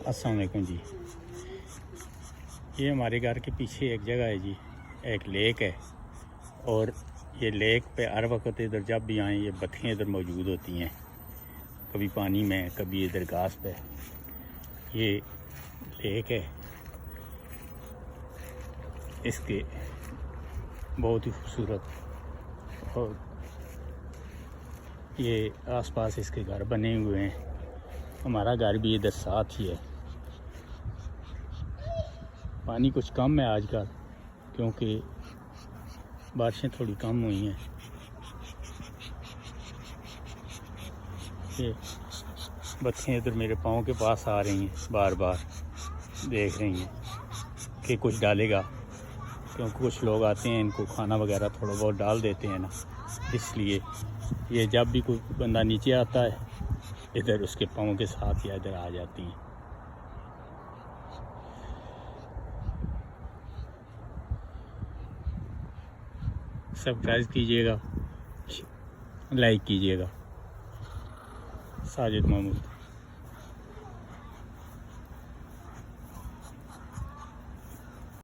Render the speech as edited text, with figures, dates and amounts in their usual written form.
अस्सलाम वालेकुम जी। ये हमारे घर के पीछे एक जगह है जी, एक लेक है। और ये लेक पे हर वक्त इधर जब भी आएँ ये बत्तियाँ इधर मौजूद होती हैं, कभी पानी में कभी इधर घास पे। ये लेक है, इसके बहुत ही खूबसूरत। और ये आसपास इसके घर बने हुए हैं। हमारा घर भी इधर साथ ही है। पानी कुछ कम है आजकल क्योंकि बारिशें थोड़ी कम हुई हैं। ये बच्चियाँ इधर मेरे पाँव के पास आ रही हैं, बार बार देख रही हैं कि कुछ डालेगा, क्योंकि कुछ लोग आते हैं इनको खाना वगैरह थोड़ा बहुत डाल देते हैं ना, इसलिए ये जब भी कोई बंदा नीचे आता है इधर उसके पाँव के साथ या इधर आ जाती हैं। सब्सक्राइब कीजिएगा, लाइक कीजिएगा। साजिद महमूद।